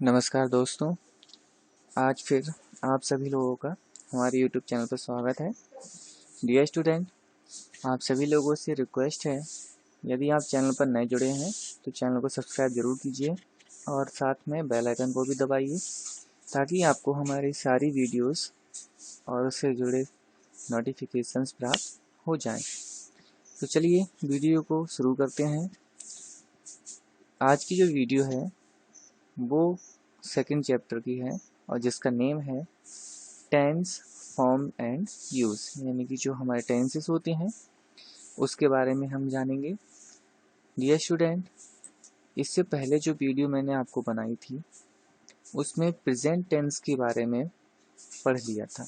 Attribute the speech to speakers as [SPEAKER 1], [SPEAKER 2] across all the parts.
[SPEAKER 1] नमस्कार दोस्तों, आज फिर आप सभी लोगों का हमारे YouTube चैनल पर स्वागत है। डियर स्टूडेंट, आप सभी लोगों से रिक्वेस्ट है, यदि आप चैनल पर नए जुड़े हैं तो चैनल को सब्सक्राइब ज़रूर कीजिए और साथ में बेल आइकन को भी दबाइए ताकि आपको हमारी सारी वीडियोस और उससे जुड़े नोटिफिकेशंस प्राप्त हो जाएं। तो चलिए वीडियो को शुरू करते हैं। आज की जो वीडियो है वो सेकंड चैप्टर की है और जिसका नेम है टेंस, फॉर्म एंड यूज़, यानी कि जो हमारे टेंसेस होते हैं उसके बारे में हम जानेंगे। डियर स्टूडेंट, इससे पहले जो वीडियो मैंने आपको बनाई थी उसमें प्रेजेंट टेंस के बारे में पढ़ लिया था।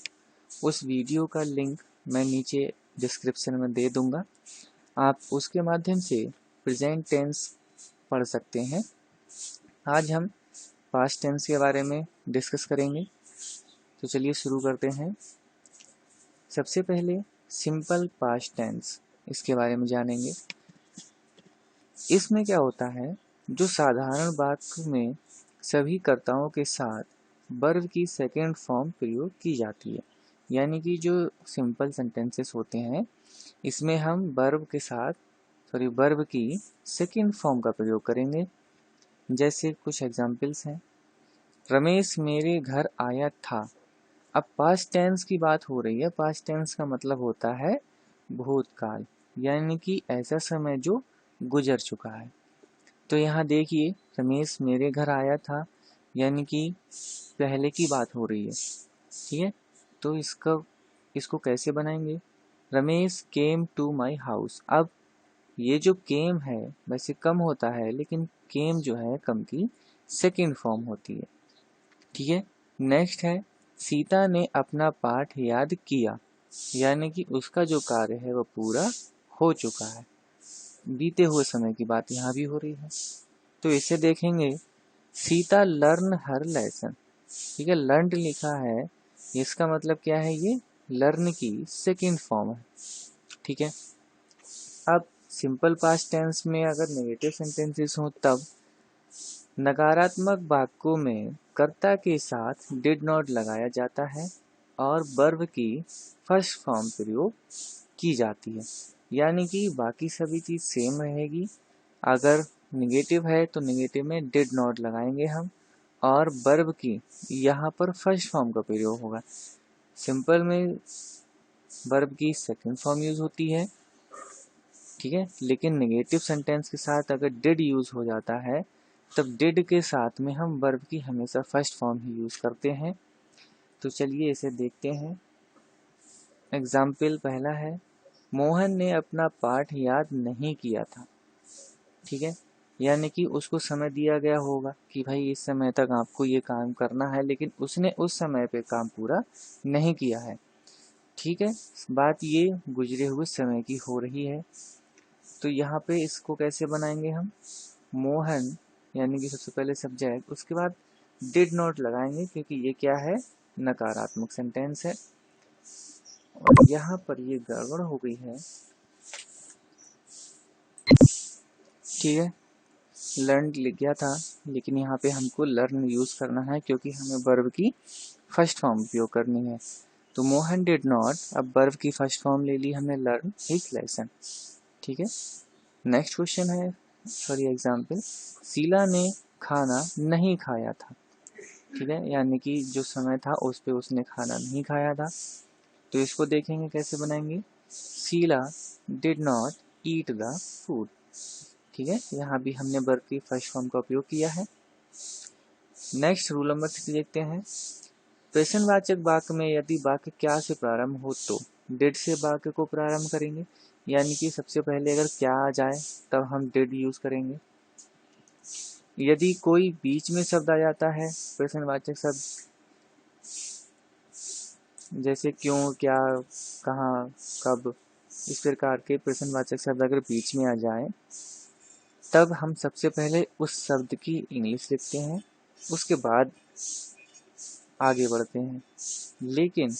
[SPEAKER 1] उस वीडियो का लिंक मैं नीचे डिस्क्रिप्शन में दे दूंगा, आप उसके माध्यम से प्रेजेंट टेंस पढ़ सकते हैं। आज हम पास्ट टेंस के बारे में डिस्कस करेंगे, तो चलिए शुरू करते हैं। सबसे पहले सिंपल पास्ट टेंस, इसके बारे में जानेंगे। इसमें क्या होता है, जो साधारण वाक्य में सभी कर्ताओं के साथ वर्ब की सेकेंड फॉर्म प्रयोग की जाती है। यानी कि जो सिंपल सेंटेंसेस होते हैं इसमें हम वर्ब की सेकेंड फॉर्म का प्रयोग करेंगे। जैसे कुछ एग्जाम्पल्स हैं। रमेश मेरे घर आया था। अब पास्ट टेंस की बात हो रही है। पास्ट टेंस का मतलब होता है भूतकाल, यानी कि ऐसा समय जो गुजर चुका है। तो यहाँ देखिए, रमेश मेरे घर आया था यानी कि पहले की बात हो रही है। ठीक है, तो इसको कैसे बनाएंगे? Ramesh came to my house. अब ये जो केम है वैसे कम होता है, लेकिन केम जो है कम की सेकेंड फॉर्म होती है। ठीक है, नेक्स्ट है सीता ने अपना पाठ याद किया, यानी कि उसका जो कार्य है वो पूरा हो चुका है। बीते हुए समय की बात यहाँ भी हो रही है, तो इसे देखेंगे सीता लर्न हर लेसन। ठीक है, लर्न लिखा है, इसका मतलब क्या है? ये लर्न की सेकेंड फॉर्म है। ठीक है, अब सिंपल पास्ट टेंस में अगर नेगेटिव सेंटेंसेस हो तब नकारात्मक वाक्यों में कर्ता के साथ डिड नॉट लगाया जाता है और वर्ब की फर्स्ट फॉर्म प्रयोग की जाती है। यानी कि बाकी सभी चीज़ सेम रहेगी। अगर निगेटिव है तो निगेटिव में डिड नॉट लगाएंगे हम, और वर्ब की यहाँ पर फर्स्ट फॉर्म का प्रयोग होगा। सिंपल में वर्ब की सेकंड फॉर्म यूज होती है। ठीक है, लेकिन नेगेटिव सेंटेंस के साथ अगर डिड यूज हो जाता है तब डिड के साथ में हम वर्ब की हमेशा फर्स्ट फॉर्म ही यूज करते हैं। तो चलिए इसे देखते हैं। एग्जाम्पल पहला है, मोहन ने अपना पाठ याद नहीं किया था। ठीक है, यानी कि उसको समय दिया गया होगा कि भाई इस समय तक आपको ये काम करना है, लेकिन उसने उस समय पे काम पूरा नहीं किया है। ठीक है, बात ये गुजरे हुए समय की हो रही है। तो यहाँ पे इसको कैसे बनाएंगे हम? मोहन यानी कि सबसे पहले सब्जेक्ट, उसके बाद डिड नॉट लगाएंगे क्योंकि ये क्या है? नकारात्मक सेंटेंस है। और यहाँ पर ये गड़बड़ हो गई है। ठीक है, लर्न लिख गया था, लेकिन यहाँ पे हमको लर्न यूज करना है क्योंकि हमें वर्ब की फर्स्ट फॉर्म उपयोग करनी है। तो मोहन डिड नॉट, अब वर्ब की फर्स्ट फॉर्म ले ली हमने, लर्न हिज लेसन। ठीक है, नेक्स्ट क्वेश्चन है, सॉरी एग्जाम्पल, शीला ने खाना नहीं खाया था। ठीक है, यानी कि जो समय था उस पे उसने खाना नहीं खाया था। तो इसको देखेंगे कैसे बनाएंगे। Sheela did not eat the food. ठीक है, यहाँ भी हमने वर्ब की फर्स्ट फॉर्म का उपयोग किया है। नेक्स्ट रूल नंबर 3 देखते हैं। प्रश्नवाचक वाक्य में यदि वाक्य क्या से प्रारंभ हो तो डिड से वाक्य को प्रारंभ करेंगे। यानी कि सबसे पहले अगर क्या आ जाए तब हम डिड यूज करेंगे। यदि कोई बीच में शब्द आ जाता है, प्रश्नवाचक शब्द, जैसे क्यों, क्या, कहाँ, कब, इस प्रकार के प्रश्नवाचक शब्द अगर बीच में आ जाए तब हम सबसे पहले उस शब्द की इंग्लिश लिखते हैं, उसके बाद आगे बढ़ते हैं। लेकिन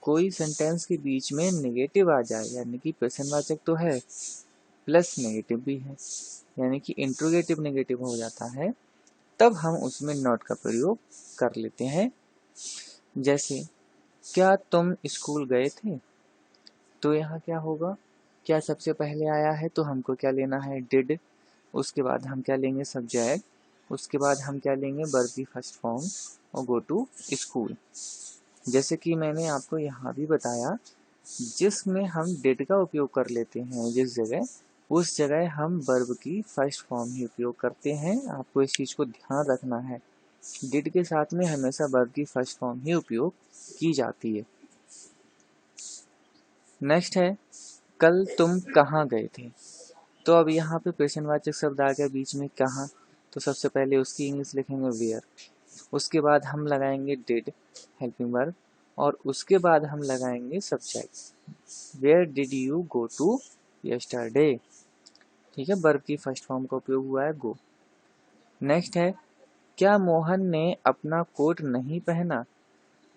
[SPEAKER 1] कोई सेंटेंस के बीच में नेगेटिव आ जाए, यानी कि प्रश्नवाचक तो है प्लस नेगेटिव भी है, यानी कि इंट्रोगेटिव नेगेटिव हो जाता है, तब हम उसमें नॉट का प्रयोग कर लेते हैं। जैसे क्या तुम स्कूल गए थे, तो यहाँ क्या होगा, क्या सबसे पहले आया है तो हमको क्या लेना है, डिड। उसके बाद हम क्या लेंगे, सब्जेक्ट। उसके बाद हम क्या लेंगे, वर्ब की फर्स्ट फॉर्म और गो टू स्कूल। जैसे कि मैंने आपको यहाँ भी बताया, जिसमें हम डिड का उपयोग कर लेते हैं जिस जगह, उस जगह हम वर्ब की फर्स्ट फॉर्म ही उपयोग करते हैं। आपको इस चीज़ को ध्यान रखना है, डिड के साथ में हमेशा वर्ब की फर्स्ट फॉर्म ही उपयोग की जाती है। नेक्स्ट है, कल तुम कहाँ गए थे। तो अब यहाँ पे प्रश्नवाचक शब्द आ गया बीच में, कहाँ। तो सबसे पहले उसकी इंग्लिश लिखेंगे वेयर। उसके बाद हम लगाएंगे डिड हेल्पिंग वर्ब, और उसके बाद हम लगाएंगे subject. Where did you go to yesterday. ठीक है, वर्ब की फर्स्ट फॉर्म का उपयोग हुआ है गो। नेक्स्ट है, क्या मोहन ने अपना कोट नहीं पहना।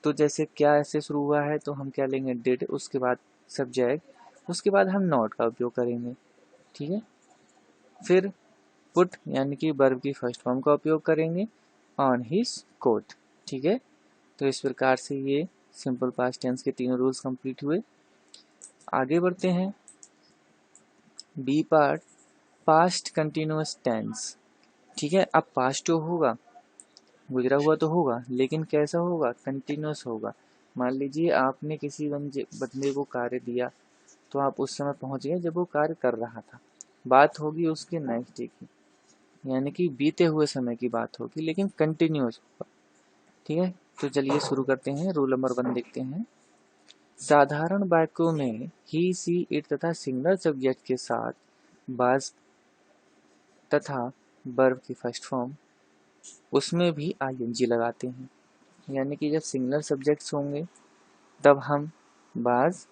[SPEAKER 1] तो जैसे क्या ऐसे शुरू हुआ है तो हम क्या लेंगे, डिड, उसके बाद सब्जेक्ट, उसके बाद हम नॉट का उपयोग करेंगे। ठीक है, फिर पुट यानी कि वर्ब की फर्स्ट फॉर्म का उपयोग करेंगे, ऑन हिज कोट। ठीक है, तो इस प्रकार से ये सिंपल पास्ट टेंस के तीनों रूल्स कंप्लीट हुए। आगे बढ़ते हैं, B part, past continuous tense. ठीक है, अब पास्ट तो होगा, गुजरा हुआ तो होगा, लेकिन कैसा होगा, कंटिन्यूअस होगा। मान लीजिए आपने किसी बंदे को कार्य दिया, तो आप उस समय पहुंच गए जब वो कार्य कर रहा था। बात होगी उसके नेक्स्ट डे की, यानी कि बीते हुए समय की बात होगी, लेकिन कंटिन्यूअस होगा। ठीक है, तो चलिए शुरू करते हैं। रूल नंबर 1 देखते हैं। साधारण वाक्यों में ही, सी, इट तथा सिंगल सब्जेक्ट के साथ बाज तथा वर्ब की फर्स्ट फॉर्म, उसमें भी आईएनजी लगाते हैं। यानी कि जब सिंगलर सब्जेक्ट्स होंगे तब हम बाज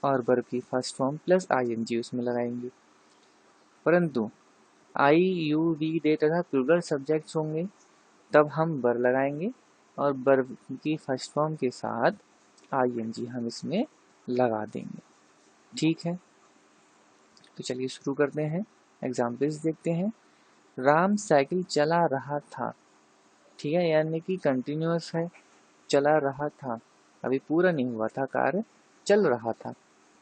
[SPEAKER 1] और वर्ब की फर्स्ट फॉर्म प्लस आईएनजी उसमें लगाएंगे। परंतु आई, यू, वी, दे तथा प्लूरल सब्जेक्ट्स होंगे तब हम वर लगाएंगे और वर्ब की फर्स्ट फॉर्म के साथ आईएनजी हम इसमें लगा देंगे। ठीक है, तो चलिए शुरू करते हैं। एग्जाम्पल्स देखते हैं। राम साइकिल चला रहा था। ठीक है, यानी कि कंटिन्यूअस है, चला रहा था, अभी पूरा नहीं हुआ था कार्य, चल रहा था।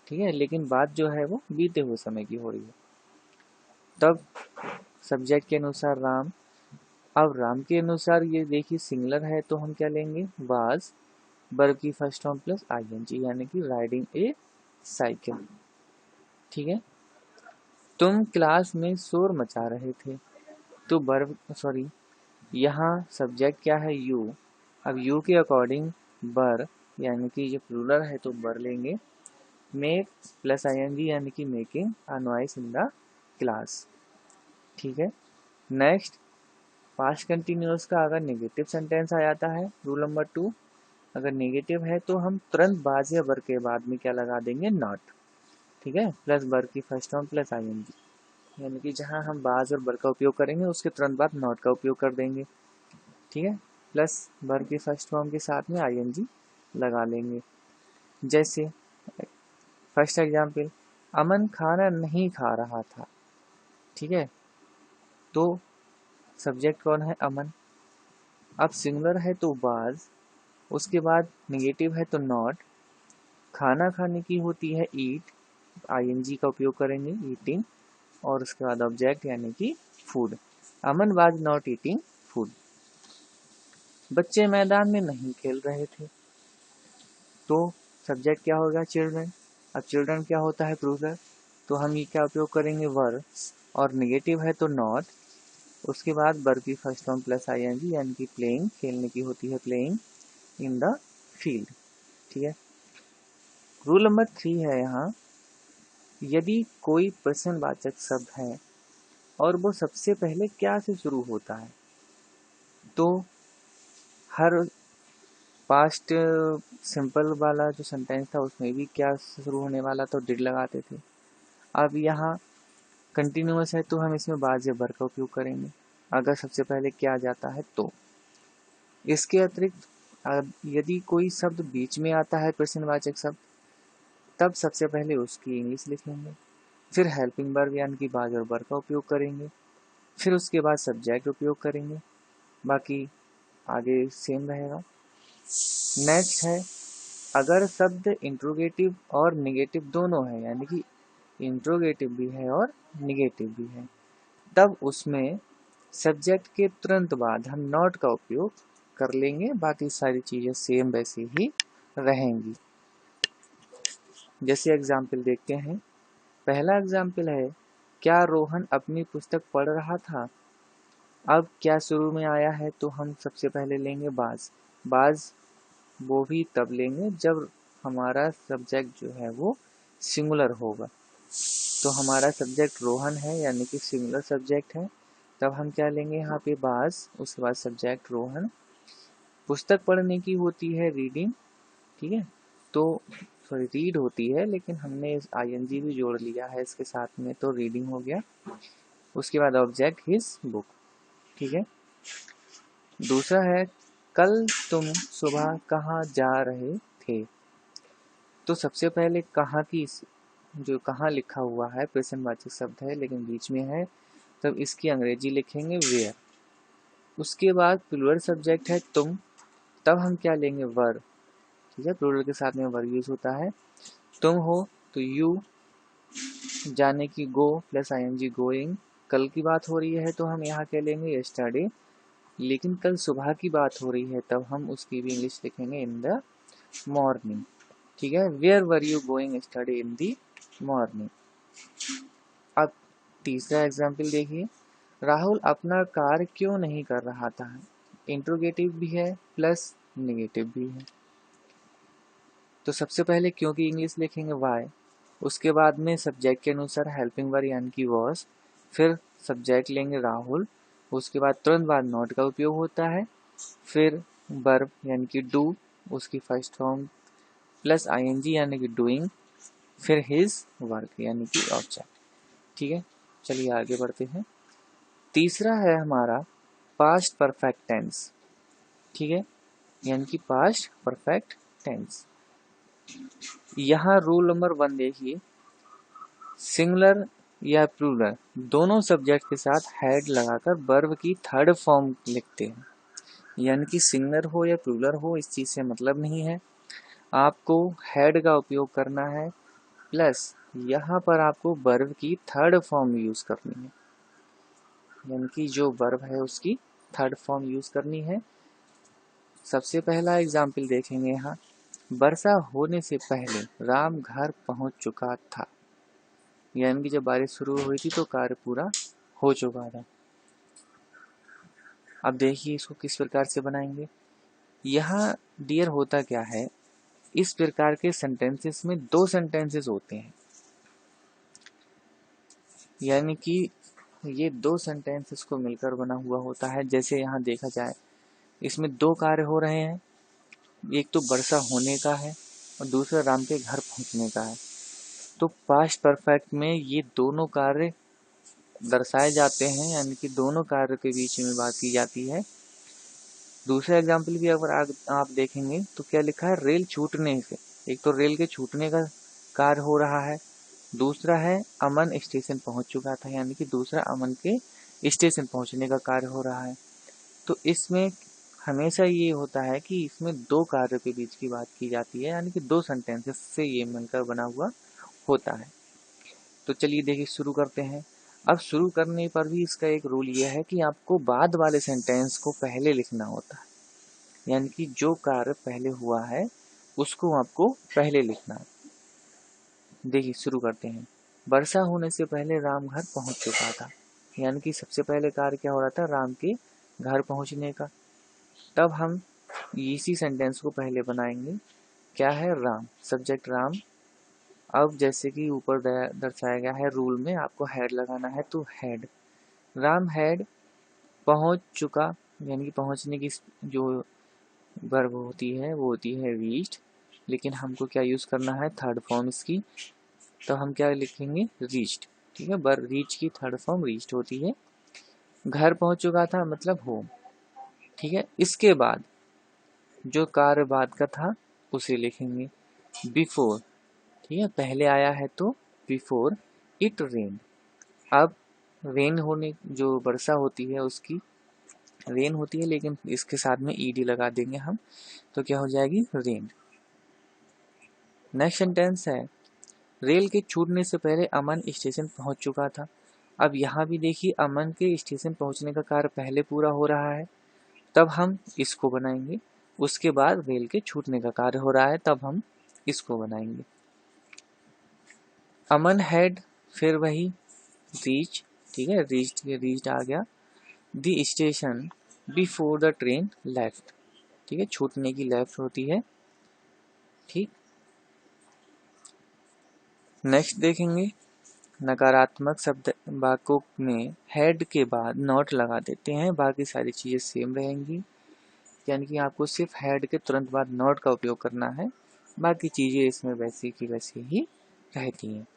[SPEAKER 1] ठीक है, लेकिन बात जो है वो बीते हुए समय की हो रही है। तब सब्जेक्ट के अनुसार राम। अब राम के अनुसार ये देखिए सिंगलर है तो हम क्या लेंगे, वाज, वर्ब की फर्स्ट फॉर्म प्लस आईएनजी, यानी कि राइडिंग ए साइकिल। ठीक है, तुम क्लास में शोर मचा रहे थे। तो वर्ब, सॉरी, यहाँ सब्जेक्ट क्या है, यू। अब यू के अकॉर्डिंग बर, यानी कि ये प्लूरल है तो बर लेंगे, मेक प्लस आईएनजी यानी कि making a noise in the class. ठीक है, नेक्स्ट, पास्ट कंटिन्यूअस का अगर नेगेटिव सेंटेंस आ जाता है, रूल नंबर 2, अगर नेगेटिव है तो हम तुरंत बाज या वर के बाद में क्या लगा देंगे, नॉट। ठीक है, प्लस वर की फर्स्ट फॉर्म प्लस आईएनजी, यानी कि जहां हम बाज और वर का उपयोग करेंगे उसके तुरंत बाद नॉट का उपयोग कर देंगे। ठीक है, प्लस वर की फर्स्ट फॉर्म के साथ में आईएनजी लगा लेंगे। जैसे फर्स्ट एग्जाम्पल, अमन खाना नहीं खा रहा था। ठीक है, तो सब्जेक्ट कौन है, अमन। अब सिंगुलर है तो वाज, उसके बाद नेगेटिव है तो नॉट, खाना खाने की होती है ईट, आईएनजी का उपयोग करेंगे, ईटिंग, और उसके बाद ऑब्जेक्ट यानी कि food. Aman was not eating food. बच्चे मैदान में नहीं खेल रहे थे। तो सब्जेक्ट क्या होगा, चिल्ड्रन। अब चिल्ड्रन क्या होता है, प्लूरल, तो हम ये क्या उपयोग करेंगे, वर, और नेगेटिव है तो नॉट, उसके बाद वर्ब की फर्स्ट फॉर्म प्लस आईएनजी, यानी कि प्लेइंग, खेलने की होती है प्लेइंग इन द फील्ड। ठीक है, रूल नंबर 3 है यहाँ, यदि कोई प्रश्नवाचक शब्द है और वो सबसे पहले क्या से शुरू होता है, तो हर पास्ट सिंपल वाला जो सेंटेंस था उसमें भी क्या से शुरू होने वाला तो डिड लगाते थे। अब यहाँ कंटिन्यूअस है तो हम इसमें बाज या वर का उपयोग करेंगे अगर सबसे पहले क्या आ जाता है तो। इसके अतिरिक्त यदि कोई शब्द बीच में आता है प्रश्नवाचक शब्द, तब सबसे पहले उसकी इंग्लिश लिखेंगे, फिर हेल्पिंग वर्ब यानी कि बाज और वर का उपयोग करेंगे, फिर उसके बाद सब्जेक्ट उपयोग करेंगे, बाकी आगे सेम रहेगा। नेक्स्ट है, अगर शब्द इंट्रोगेटिव और निगेटिव दोनों है, यानी कि इंट्रोगेटिव भी है और निगेटिव भी है, तब उसमें सब्जेक्ट के तुरंत बाद हम नॉट का उपयोग कर लेंगे, बाकी सारी चीजें सेम वैसे ही रहेंगी। जैसे एग्जाम्पल देखते हैं। पहला एग्जाम्पल है, क्या रोहन अपनी पुस्तक पढ़ रहा था। अब क्या शुरू में आया है, तो हम सबसे पहले लेंगे बाज। बाज वो भी तब लेंगे जब हमारा सब्जेक्ट जो है वो सिंगुलर होगा। तो हमारा सब्जेक्ट रोहन है, यानी कि सिंगुलर सब्जेक्ट है, तब हम क्या लेंगे यहाँ पे बाज, उसके बाद सब्जेक्ट रोहन। पुस्तक पढ़ने की होती है रीडिंग, ठीक है, तो सॉरी रीड होती है, लेकिन हमने आईएनजी भी जोड़ लिया है इसके साथ में, तो रीडिंग हो गया। उसके बाद ऑब्जेक्ट हिज बुक, ठीक है। दूसरा है, कल तुम सुबह कहाँ जा रहे थे। तो सबसे पहले कहाँ की जो कहाँ लिखा हुआ है प्रश्नवाचक शब्द है लेकिन बीच में है, तब इसकी अंग्रेजी लिखेंगे वेयर। उसके बाद प्लूरल सब्जेक्ट है तुम, तब हम क्या लेंगे वर, ठीक है, प्लूरल के साथ में वर यूज होता है। तुम हो तो यू, जाने की गो प्लस आईएनजी गोइंग। कल की बात हो रही है तो हम यहाँ क्या लेंगे यस्टरडे, लेकिन कल सुबह की बात हो रही है तब हम उसकी भी इंग्लिश लिखेंगे इन द मॉर्निंग, ठीक है। Where were you going yesterday in the morning. अब तीसरा एग्जाम्पल देखिए, राहुल अपना कार्य क्यों नहीं कर रहा था। इंट्रोगेटिव भी है प्लस नेगेटिव भी है। तो सबसे पहले क्यों की इंग्लिश लिखेंगे वाई, उसके बाद में सब्जेक्ट के अनुसार हेल्पिंग वर्ब यानी कि वॉज, फिर सब्जेक्ट लेंगे राहुल, उसके बाद तुरंत बाद नॉट का उपयोग होता है, फिर वर्ब यानी कि डू, उसकी फर्स्ट फॉर्म प्लस आईएनजी यानी कि डूइंग, फिर हिज वर्क यानी कि ऑब्जेक्ट, ठीक है। चलिए आगे बढ़ते हैं। तीसरा है हमारा पास्ट परफेक्ट टेंस, ठीक है, यानी कि पास्ट परफेक्ट टेंस। यहाँ रूल नंबर 1 देखिए, सिंगुलर या प्लूरल दोनों सब्जेक्ट के साथ हैड लगाकर वर्ब की थर्ड फॉर्म लिखते हैं, यानी कि सिंगुलर हो या प्लूरल हो इस चीज से मतलब नहीं है, आपको हैड का उपयोग करना है, प्लस यहाँ पर आपको वर्ब की थर्ड फॉर्म यूज करनी है, यानी कि जो वर्ब है उसकी थर्ड फॉर्म यूज करनी है। सबसे पहला एग्जाम्पल देखेंगे यहाँ, वर्षा होने से पहले राम घर पहुंच चुका था, यानी कि जब बारिश शुरू हुई थी तो कार्य पूरा हो चुका था। अब देखिए इसको किस प्रकार से बनाएंगे। यहाँ डियर होता क्या है, इस प्रकार के सेंटेंसेस में दो सेंटेंसेस होते हैं, यानी कि ये दो सेंटेंसेस को मिलकर बना हुआ होता है। जैसे यहाँ देखा जाए, इसमें दो कार्य हो रहे हैं, एक तो वर्षा होने का है और दूसरा राम के घर पहुंचने का है। तो पास्ट परफेक्ट में ये दोनों कार्य दर्शाए जाते हैं, यानी कि दोनों कार्य के बीच में बात की जाती है। दूसरा एग्जाम्पल भी अगर आप देखेंगे तो क्या लिखा है, रेल छूटने से, एक तो रेल के छूटने का कार्य हो रहा है, दूसरा है अमन स्टेशन पहुंच चुका था, यानी कि दूसरा अमन के स्टेशन पहुंचने का कार्य हो रहा है। तो इसमें हमेशा ये होता है कि इसमें दो कार्यों के बीच की बात की जाती है, यानी कि दो सेंटेंसेस से ये मिलकर बना हुआ होता है। तो चलिए देखिए शुरू करते हैं। अब शुरू करने पर भी इसका एक रूल ये है कि आपको बाद वाले सेंटेंस को पहले लिखना होता है, यानी कि जो कार्य पहले हुआ है उसको आपको पहले लिखना है। देखिए शुरू करते हैं। वर्षा होने से पहले राम घर पहुंच चुका था, यानी कि सबसे पहले कार्य क्या हो रहा था, राम के घर पहुंचने का। तब हम इसी सेंटेंस को पहले बनाएंगे, क्या है, राम, सब्जेक्ट राम। अब जैसे कि ऊपर दर्शाया गया है रूल में, आपको हैड लगाना है, तो हैड, राम हैड पहुंच चुका, यानी कि पहुंचने की जो वर्ब होती है वो होती है रीच्ड, लेकिन हमको क्या यूज करना है, थर्ड फॉर्म इसकी, तो हम क्या लिखेंगे, रीच्ड, ठीक है। वर्ब रीच की थर्ड फॉर्म रीच्ड होती है। घर पहुंच चुका था मतलब होम, ठीक है। इसके बाद जो कार्य बाद का था उसे लिखेंगे बिफोर, ठीक है, पहले आया है तो बिफोर इट रेन। अब रेन होने जो वर्षा होती है उसकी रेन होती है लेकिन इसके साथ में ईडी लगा देंगे हम, तो क्या हो जाएगी रेन। नेक्स्ट सेंटेंस है रेल के छूटने से पहले अमन स्टेशन पहुंच चुका था। अब यहाँ भी देखिए अमन के स्टेशन पहुंचने का कार्य पहले पूरा हो रहा है, तब हम इसको बनाएंगे। उसके बाद रेल के छूटने का कार्य हो रहा है, तब हम इसको बनाएंगे। अमन हैड, फिर वही रीच, ठीक है, रीच्ड आ गया। The station before the train left, ठीक है, छूटने की लेफ्ट होती है। ठीक, नेक्स्ट देखेंगे नकारात्मक शब्द वाक्यों में हेड के बाद नॉट लगा देते हैं, बाकी सारी चीजें सेम रहेंगी। यानी कि आपको सिर्फ हेड के तुरंत बाद नॉट का उपयोग करना है, बाकी चीजें इसमें वैसी की वैसी ही रहती हैं।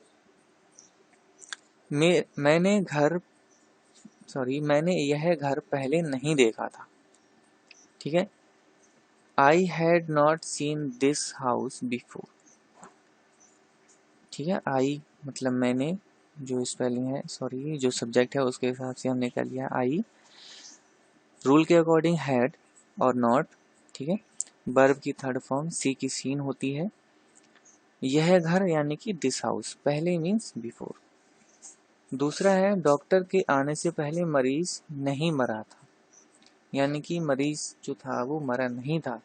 [SPEAKER 1] मैंने यह घर पहले नहीं देखा था, ठीक है। I had not seen this house before, ठीक है। आई मतलब मैंने, जो स्पेलिंग है सॉरी जो सब्जेक्ट है उसके हिसाब से हमने कर लिया आई। रूल के अकॉर्डिंग हैड और नॉट, ठीक है। वर्ब की थर्ड फॉर्म सी की सीन होती है। यह घर यानी कि दिस हाउस, पहले मीन्स बिफोर। दूसरा है डॉक्टर के आने से पहले मरीज नहीं मरा था, यानी कि मरीज जो था वो मरा नहीं था।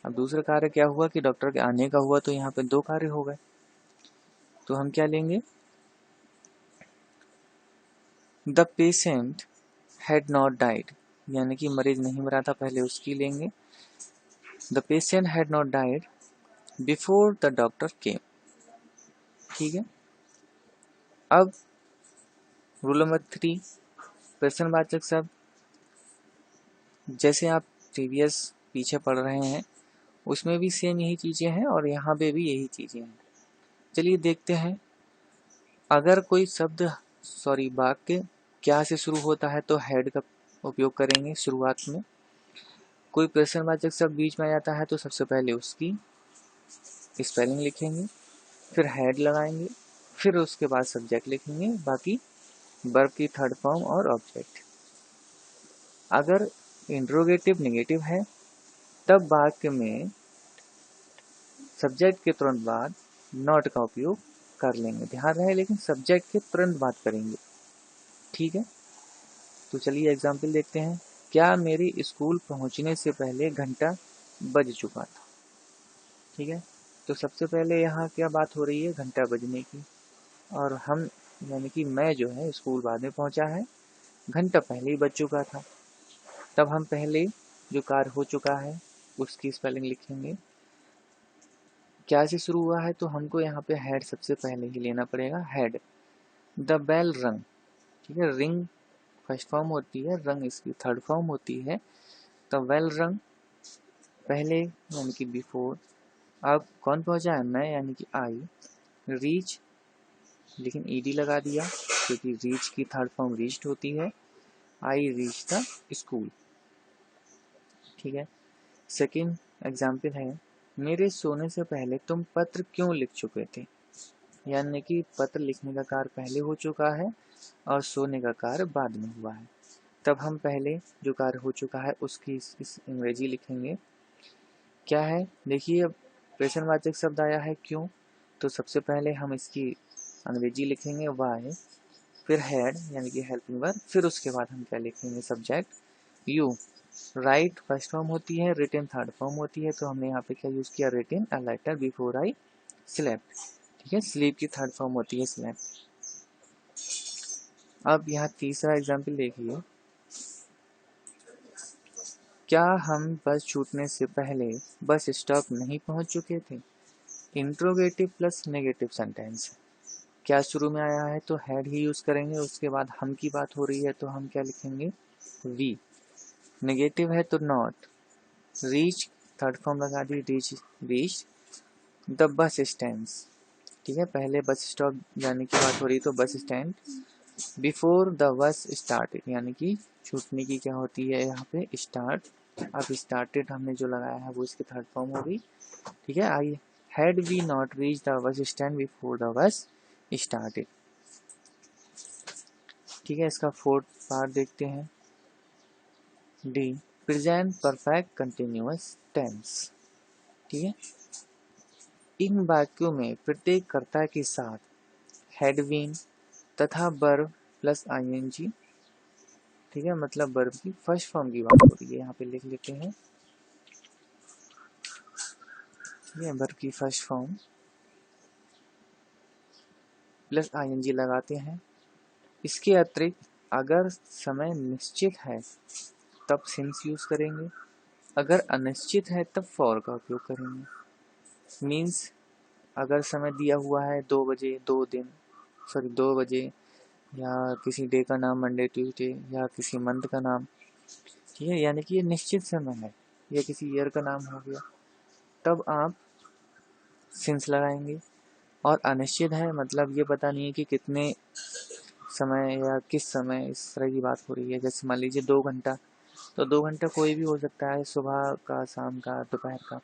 [SPEAKER 1] अब दूसरा कार्य क्या हुआ कि डॉक्टर के आने का हुआ, तो यहाँ पे दो कार्य हो गए, तो हम क्या लेंगे, the patient had not died, यानी कि मरीज नहीं मरा था, पहले उसकी लेंगे। The patient had not died before the doctor केम, ठीक है। अब रूल नंबर 3, प्रश्नवाचक शब्द। जैसे आप प्रीवियस पीछे पढ़ रहे हैं उसमें भी सेम यही चीजें हैं और यहाँ पे भी यही चीजें हैं। चलिए देखते हैं, अगर कोई शब्द वाक्य क्या से शुरू होता है तो हेड का उपयोग करेंगे शुरुआत में। कोई प्रश्नवाचक शब्द बीच में आ जाता है तो सबसे पहले उसकी स्पेलिंग लिखेंगे, फिर हेड लगाएंगे, फिर उसके बाद सब्जेक्ट लिखेंगे, बाकी वर्ब की थर्ड फॉर्म और ऑब्जेक्ट। अगर इंट्रोगेटिव नेगेटिव है तब वाक्य में सब्जेक्ट के तुरंत बाद नॉट का उपयोग कर लेंगे, ध्यान रहे लेकिन सब्जेक्ट के तुरंत बाद करेंगे, ठीक है। तो चलिए एग्जाम्पल देखते हैं। क्या मेरे स्कूल पहुंचने से पहले घंटा बज चुका था, ठीक है। तो सबसे पहले यहाँ क्या बात हो रही है, घंटा बजने की, और हम यानी कि मैं जो है स्कूल बाद में पहुंचा है, घंटा पहले ही बज चुका था। तब हम पहले जो कार्य हो चुका है उसकी स्पेलिंग लिखेंगे। क्या से शुरू हुआ है तो हमको यहाँ पे हेड सबसे पहले ही लेना पड़ेगा, हेड। द बेल रंग, ठीक है, रिंग फर्स्ट फॉर्म होती है, रंग इसकी थर्ड फॉर्म होती है। द बेल रंग पहले यानी कि बिफोर। अब कौन पहुंचा है, मैं यानी कि आई। रीच, लेकिन ईडी लगा दिया क्योंकि रीच की थर्ड फॉर्म रीच्ड होती है। आई रीच द स्कूल, ठीक है। सेकंड एग्जाम्पल है, मेरे सोने से पहले तुम पत्र क्यों लिख चुके थे, यानी कि पत्र लिखने का कार्य पहले हो चुका है और सोने का कार्य बाद में हुआ है। तब हम पहले जो कार्य हो चुका है उसकी इस अंग्रेजी लिखेंगे। क्या है, देखिए अब प्रश्नवाचक शब्द आया है क्यों, तो सबसे पहले हम इसकी अंग्रेजी लिखेंगे वाई, फिर हैड यानी कि हेल्पिंग वर्ब, फिर उसके बाद हम क्या लिखेंगे, subject. You, right first form होती है, रिटन थर्ड फॉर्म होती है, तो हमने यहाँ पे क्या यूज किया, written a letter before I slept, ठीक है। स्लीप की थर्ड फॉर्म होती है स्लेप्ट। अब यहाँ तीसरा एग्जाम्पल देखिए, क्या हम बस छूटने से पहले बस स्टॉप नहीं पहुंच चुके थे। Interrogative plus negative sentence. क्या शुरू में आया है तो हैड ही यूज करेंगे, उसके बाद हम की बात हो रही है तो हम क्या लिखेंगे, वी। नेगेटिव है तो नॉट। रीच थर्ड फॉर्म लगा दी, रीच द बस स्टैंड, ठीक है, पहले बस स्टॉप जाने की बात हो रही तो बस stand. Before the bus started, यानी कि छूटने की क्या होती है यहाँ पे, स्टार्ट। अब स्टार्टेड हमने जो लगाया है वो इसकी थर्ड फॉर्म हो गई, ठीक है। I had we not reach the bus stand before the bus started, ठीक है। इसका फोर्थ पार्ट देखते हैं। The present perfect continuous tense. ठीक है, इन वाक्यों में प्रत्येक कर्ता के साथ हैड बीन तथा वर्ब प्लस आईएनजी, ठीक है, मतलब वर्ब की फर्स्ट फॉर्म की बात हो रही है, यहाँ पे लिख लेते हैं, ये वर्ब की फर्स्ट फॉर्म प्लस आईएनजी लगाते हैं। इसके अतिरिक्त अगर समय निश्चित है तब सिंस यूज करेंगे, अगर अनिश्चित है तब फॉर का उपयोग करेंगे। मीन्स अगर समय दिया हुआ है 2 बजे 2 दिन, सॉरी 2 बजे, या किसी डे का नाम मंडे ट्यूसडे, या किसी मंथ का नाम, ठीक है, यानी कि ये निश्चित समय है, या किसी ईयर का नाम हो गया, तब आप सिंस लगाएंगे। और अनिश्चित है मतलब ये पता नहीं है कि कितने समय या किस समय, इस तरह की बात हो रही है। जैसे मान लीजिए 2 घंटा, तो 2 घंटा कोई भी हो सकता है, सुबह का, शाम का, दोपहर का।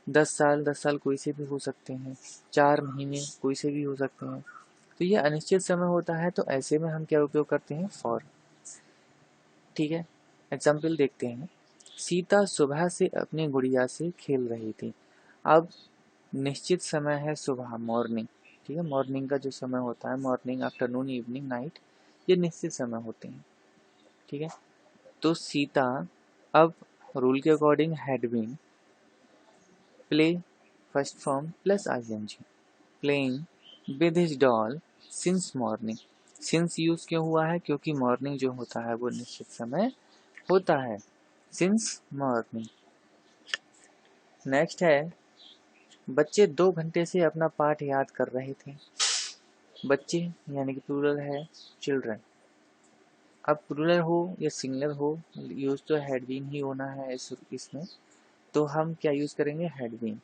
[SPEAKER 1] 10 साल कोई से भी हो सकते हैं, 4 महीने कोई से भी हो सकते हैं। तो ये अनिश्चित समय होता है, तो ऐसे में हम क्या उपयोग करते हैं, फॉर। ठीक है, एग्जाम्पल देखते हैं। सीता सुबह से अपनी गुड़िया से खेल रही थी। अब निश्चित समय है सुबह, मॉर्निंग, ठीक है, मॉर्निंग का जो समय होता है, मॉर्निंग, आफ्टरनून, इवनिंग, नाइट, ये निश्चित समय होते हैं। ठीक है, तो सीता अब रूल के according had been, play first form plus ING, playing with his doll since morning. Since use क्यों हुआ है, क्योंकि मॉर्निंग जो होता है वो निश्चित समय होता है, सिंस मॉर्निंग। नेक्स्ट है, बच्चे 2 घंटे से अपना पाठ याद कर रहे थे। बच्चे यानी कि प्लूरल है, चिल्ड्रन। अब प्लूरल हो या सिंगुलर हो, यूज तो हैड बीन ही होना है इसमें, तो हम क्या यूज करेंगे, हैड बीन।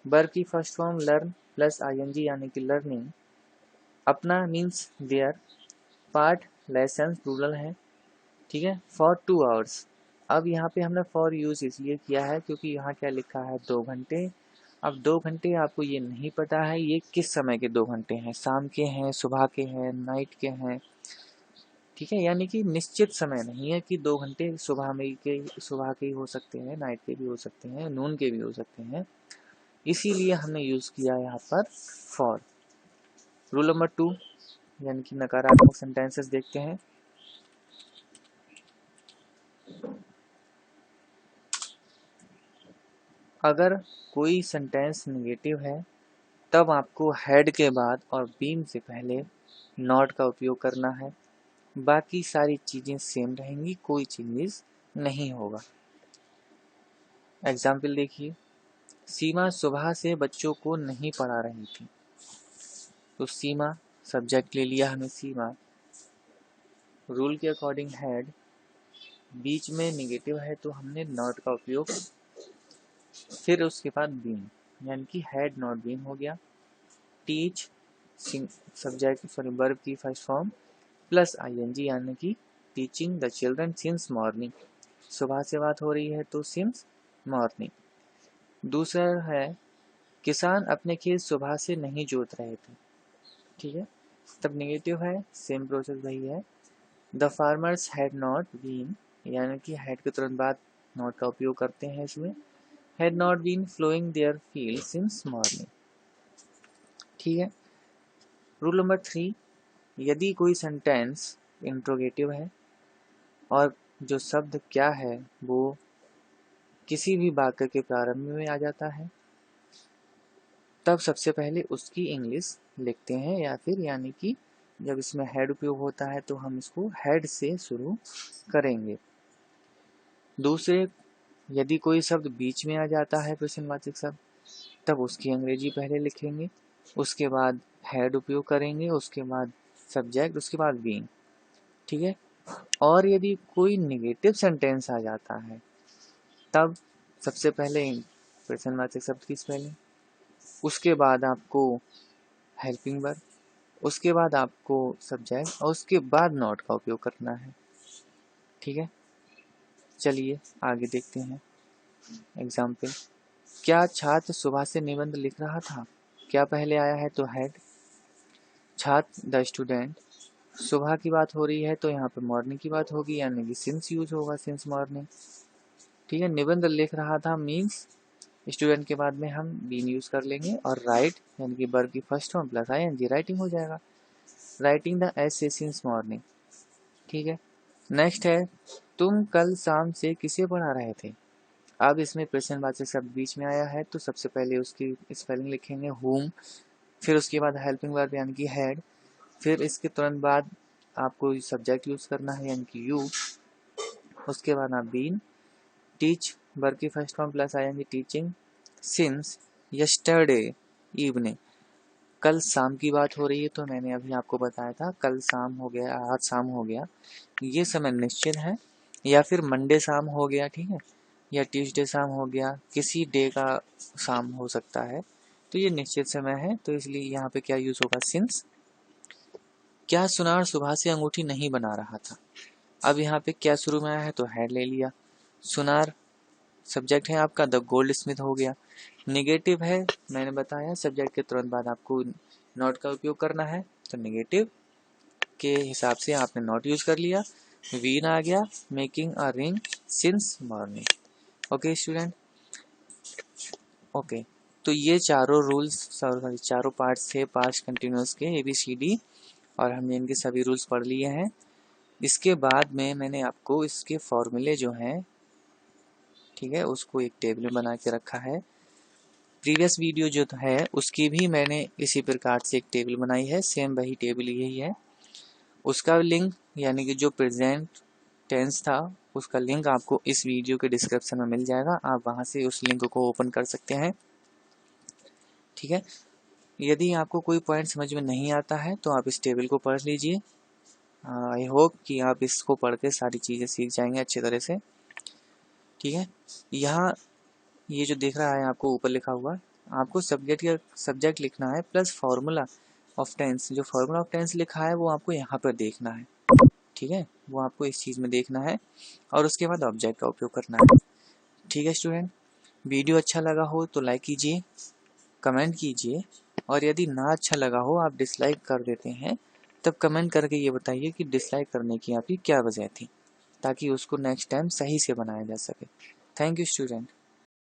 [SPEAKER 1] वर्ब की first form learn plus ING यानी कि लर्निंग। अपना means their, part lesson plural है, ठीक है, फॉर 2 आवर्स। अब यहाँ पे हमने फॉर यूज इसलिए किया है क्योंकि यहाँ क्या लिखा है, 2 घंटे। अब 2 घंटे आपको ये नहीं पता है ये किस समय के 2 घंटे हैं, शाम के हैं, सुबह के हैं, नाइट के हैं, ठीक है, यानी कि निश्चित समय नहीं है कि 2 घंटे सुबह के ही हो सकते हैं, नाइट के भी हो सकते हैं, नून के भी हो सकते हैं, इसीलिए हमने यूज किया यहाँ पर फॉर। रूल नंबर 2 यानी कि नकारात्मक सेंटेंसेस देखते हैं। अगर कोई सेंटेंस नेगेटिव है तब आपको हैड के बाद और बीन से पहले नॉट का उपयोग करना है, बाकी सारी चीजें सेम रहेंगी, कोई चेंजेस नहीं होगा। एग्जाम्पल देखिए, सीमा सुबह से बच्चों को नहीं पढ़ा रही थी। तो सीमा सब्जेक्ट ले लिया हमने सीमा, रूल के अकॉर्डिंग हैड, बीच में नेगेटिव है तो हमने नॉट का उपयोग, फिर उसके बाद बीन यानी कि हैड नॉट बीन हो गया। टीच सब्जेक्ट सॉरी वर्ब की फर्स्ट फॉर्म प्लस आईएनजी यानी कि teaching the children since morning. सुबह से बात हो रही है तो सिंस मॉर्निंग। दूसरा है, किसान अपने खेत सुबह से नहीं जोत रहे थे। ठीक है, तब नेगेटिव है, सेम प्रोसेस वही है। The farmers had not been यानी कि हैड के तुरंत बाद नॉट का उपयोग करते हैं इसमें, had not been flowing their field since morning. ठीक है, रूल नंबर 3, यदि कोई सेंटेंस इंट्रोगेटिव है और जो शब्द क्या है वो किसी भी वाक्य के प्रारंभ में आ जाता है, तब सबसे पहले उसकी इंग्लिश लिखते हैं, या फिर यानी कि जब इसमें हैड उपयोग होता है तो हम इसको हैड से शुरू करेंगे। दूसरे, यदि कोई शब्द बीच में आ जाता है प्रश्नवाचक शब्द, तब उसकी अंग्रेजी पहले लिखेंगे, उसके बाद हैड उपयोग करेंगे, उसके बाद सब्जेक्ट, उसके बाद बीइंग। ठीक है, और यदि कोई नेगेटिव सेंटेंस आ जाता है तब सबसे पहले प्रश्नवाचक शब्द की स्पेलिंग, उसके बाद आपको हेल्पिंग वर्ब, उसके बाद आपको सब्जेक्ट और उसके बाद नॉट का उपयोग करना है। ठीक है, चलिए आगे देखते हैं एग्जाम्पल। क्या छात्र सुबह से निबंध लिख रहा था, क्या पहले आया है तो हैड, छात्र द स्टूडेंट, सुबह की बात हो रही है तो यहाँ पे मॉर्निंग की बात होगी, यानी कि सिंस यूज होगा, सिंस मॉर्निंग। ठीक है, निबंध लिख रहा था मीन्स स्टूडेंट के बाद में हम बीन यूज कर लेंगे, और राइट यानी कि वर्ब की first form plus ING writing हो जाएगा, writing the essay since morning. ठीक है, नेक्स्ट है तुम कल शाम से किसे पढ़ा रहे थे। अब इसमें प्रश्नवाचक शब्द बीच में आया है तो सबसे पहले उसकी स्पेलिंग लिखेंगे whom, फिर उसके बाद हेल्पिंग वर्ब यानी कि हैड, फिर इसके तुरंत बाद आपको सब्जेक्ट यूज करना है यानी कि यू, उसके बाद आप बीन, टीच वर्ब की फर्स्ट फॉर्म प्लस आएंगे टीचिंग, सिंस, यस्टरडे इवनिंग। कल शाम की बात हो रही है तो मैंने अभी आपको बताया था कल शाम हो गया, आज शाम हो गया, ये समय निश्चित है, या फिर मंडे शाम हो गया, ठीक है, या ट्यूसडे शाम हो गया, किसी डे का शाम हो सकता है, तो ये निश्चित समय है, तो इसलिए यहाँ पे क्या यूज होगा, सिंस। क्या सुनार सुबह से अंगूठी नहीं बना रहा था। अब यहाँ पे क्या शुरू में आया है तो हैड ले लिया, सुनार सब्जेक्ट है आपका, द गोल्ड स्मिथ हो गया। नेगेटिव है, मैंने बताया सब्जेक्ट के तुरंत बाद आपको नॉट का उपयोग करना है, तो नेगेटिव के हिसाब से आपने नॉट यूज कर लिया। वीन आ गया, making a ring since morning. Okay student, okay, तो ये चारों रूल्स, सॉरी चारों पार्ट्स थे पास्ट कंटिन्यूअस के ABCD, और हमने इनके सभी रूल्स पढ़ लिए हैं। इसके बाद में मैंने आपको इसके फॉर्मूले जो हैं, ठीक है, उसको एक टेबल में बना के रखा है। प्रीवियस वीडियो जो है उसकी भी मैंने इसी प्रकार से एक टेबल बनाई है, सेम वही टेबल यही है। उसका लिंक यानी कि जो प्रेजेंट टेंस था उसका लिंक आपको इस वीडियो के डिस्क्रिप्शन में मिल जाएगा, आप वहां से उस लिंक को ओपन कर सकते हैं। ठीक है, यदि आपको कोई पॉइंट समझ में नहीं आता है तो आप इस टेबल को पढ़ लीजिए। आई होप कि आप इसको पढ़ के सारी चीज़ें सीख जाएंगे अच्छी तरह से। ठीक है, यहाँ ये जो दिख रहा है आपको ऊपर लिखा हुआ, आपको सब्जेक्ट लिखना है प्लस फॉर्मूला ऑफ टेंस। जो फॉर्मूला ऑफ टेंस लिखा है वो आपको यहाँ पर देखना है, ठीक है, वो आपको इस चीज़ में देखना है, और उसके बाद ऑब्जेक्ट का उपयोग करना है। ठीक है स्टूडेंट, वीडियो अच्छा लगा हो तो लाइक कीजिए, कमेंट कीजिए, और यदि ना अच्छा लगा हो आप डिसलाइक कर देते हैं, तब कमेंट करके ये बताइए कि डिसलाइक करने की आपकी क्या वजह थी, ताकि उसको नेक्स्ट टाइम सही से बनाया जा सके। Thank you student.